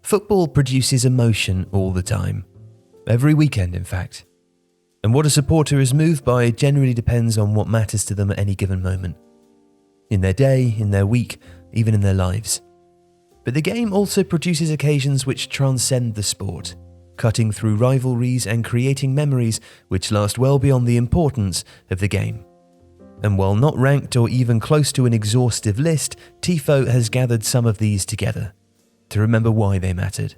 Football produces emotion all the time. Every weekend, in fact. And what a supporter is moved by generally depends on what matters to them at any given moment. In their day, in their week, even in their lives. But the game also produces occasions which transcend the sport, cutting through rivalries and creating memories which last well beyond the importance of the game. And while not ranked or even close to an exhaustive list, Tifo has gathered some of these together to remember why they mattered.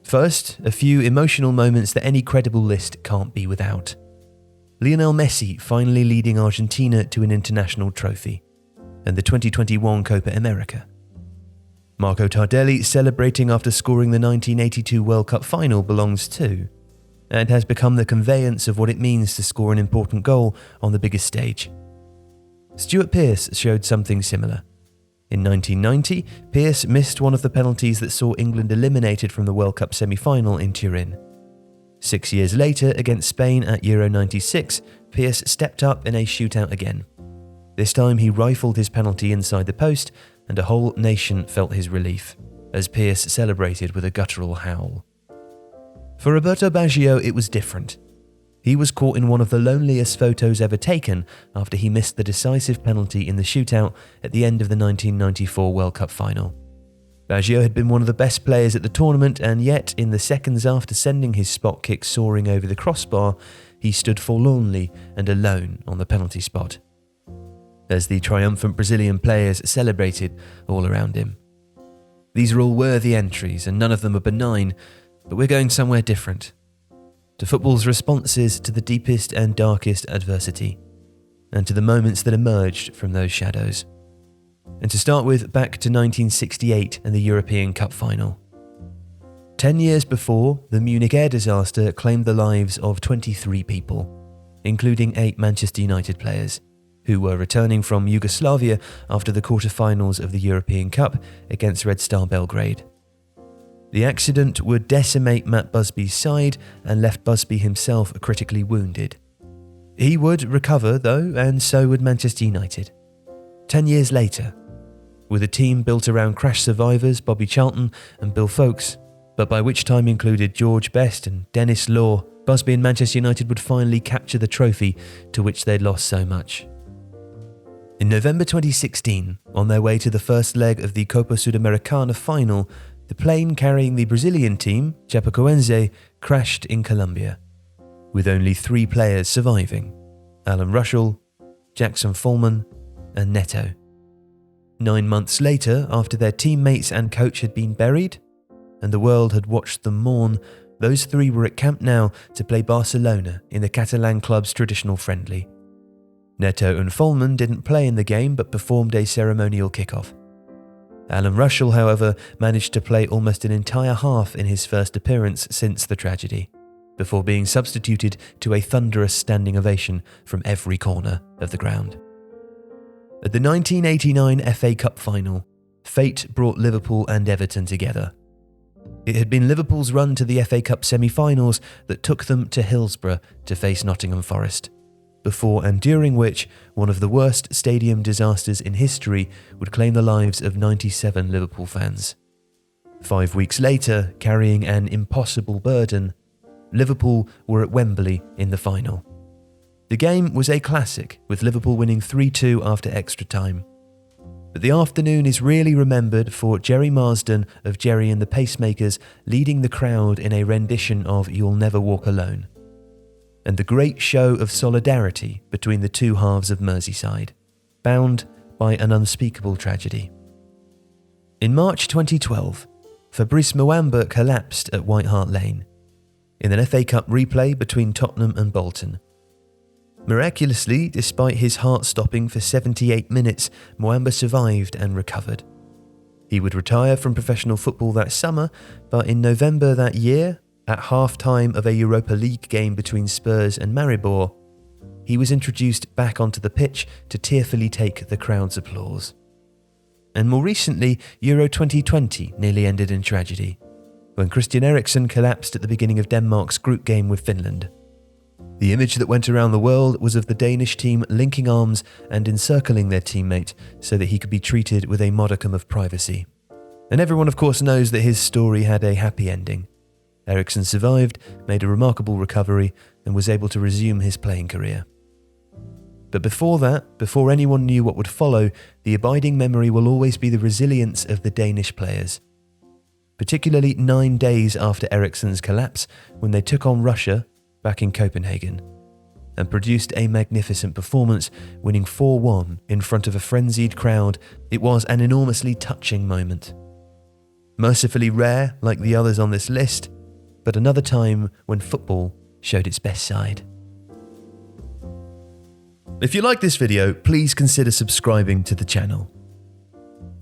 First, a few emotional moments that any credible list can't be without. Lionel Messi finally leading Argentina to an international trophy, and the 2021 Copa America. Marco Tardelli celebrating after scoring the 1982 World Cup final belongs too, and has become the conveyance of what it means to score an important goal on the biggest stage. Stuart Pearce showed something similar. In 1990, Pearce missed one of the penalties that saw England eliminated from the World Cup semi-final in Turin. 6 years later, against Spain at Euro 96, Pearce stepped up in a shootout again. This time he rifled his penalty inside the post, and a whole nation felt his relief, as Pearce celebrated with a guttural howl. For Roberto Baggio, it was different. He was caught in one of the loneliest photos ever taken after he missed the decisive penalty in the shootout at the end of the 1994 World Cup final. Baggio had been one of the best players at the tournament, and yet, in the seconds after sending his spot kick soaring over the crossbar, he stood forlornly and alone on the penalty spot, as the triumphant Brazilian players celebrated all around him. These are all worthy entries, and none of them are benign, but we're going somewhere different. To football's responses to the deepest and darkest adversity, and to the moments that emerged from those shadows. And to start with, back to 1968 and the European Cup final. 10 years before, the Munich air disaster claimed the lives of 23 people, including 8 Manchester United players, who were returning from Yugoslavia after the quarter-finals of the European Cup against Red Star Belgrade. The accident would decimate Matt Busby's side and left Busby himself critically wounded. He would recover, though, and so would Manchester United. 10 years later, with a team built around crash survivors Bobby Charlton and Bill Foulkes, but by which time included George Best and Dennis Law, Busby and Manchester United would finally capture the trophy to which they'd lost so much. In November 2016, on their way to the first leg of the Copa Sudamericana final, the plane carrying the Brazilian team, Chapecoense, crashed in Colombia, with only 3 players surviving: Alan Ruschel, Jackson Follman, and Neto. 9 months later, after their teammates and coach had been buried, and the world had watched them mourn, those 3 were at Camp Nou to play Barcelona in the Catalan club's traditional friendly. Neto and Follman didn't play in the game but performed a ceremonial kickoff. Alan Ruschel, however, managed to play almost an entire half in his first appearance since the tragedy, before being substituted to a thunderous standing ovation from every corner of the ground. At the 1989 FA Cup final, fate brought Liverpool and Everton together. It had been Liverpool's run to the FA Cup semi-finals that took them to Hillsborough to face Nottingham Forest, before and during which one of the worst stadium disasters in history would claim the lives of 97 Liverpool fans. 5 weeks later, carrying an impossible burden, Liverpool were at Wembley in the final. The game was a classic, with Liverpool winning 3-2 after extra time. But the afternoon is really remembered for Jerry Marsden of Jerry and the Pacemakers leading the crowd in a rendition of You'll Never Walk Alone, and the great show of solidarity between the 2 halves of Merseyside, bound by an unspeakable tragedy. In March 2012, Fabrice Muamba collapsed at White Hart Lane, in an FA Cup replay between Tottenham and Bolton. Miraculously, despite his heart stopping for 78 minutes, Muamba survived and recovered. He would retire from professional football that summer, but in November that year, at half-time of a Europa League game between Spurs and Maribor, he was introduced back onto the pitch to tearfully take the crowd's applause. And more recently, Euro 2020 nearly ended in tragedy, when Christian Eriksen collapsed at the beginning of Denmark's group game with Finland. The image that went around the world was of the Danish team linking arms and encircling their teammate so that he could be treated with a modicum of privacy, And everyone of course knows that his story had a happy ending. Eriksson survived, made a remarkable recovery, and was able to resume his playing career. But before that, before anyone knew what would follow, the abiding memory will always be the resilience of the Danish players. Particularly 9 days after Eriksson's collapse, when they took on Russia back in Copenhagen, and produced a magnificent performance, winning 4-1 in front of a frenzied crowd. It was an enormously touching moment. Mercifully rare, like the others on this list, but another time when football showed its best side. If you like this video, please consider subscribing to the channel.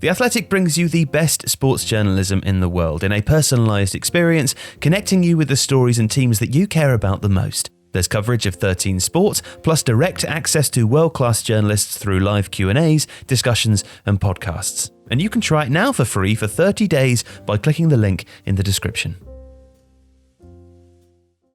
The Athletic brings you the best sports journalism in the world in a personalised experience, connecting you with the stories and teams that you care about the most. There's coverage of 13 sports, plus direct access to world-class journalists through live Q&As, discussions and podcasts. And you can try it now for free for 30 days by clicking the link in the description.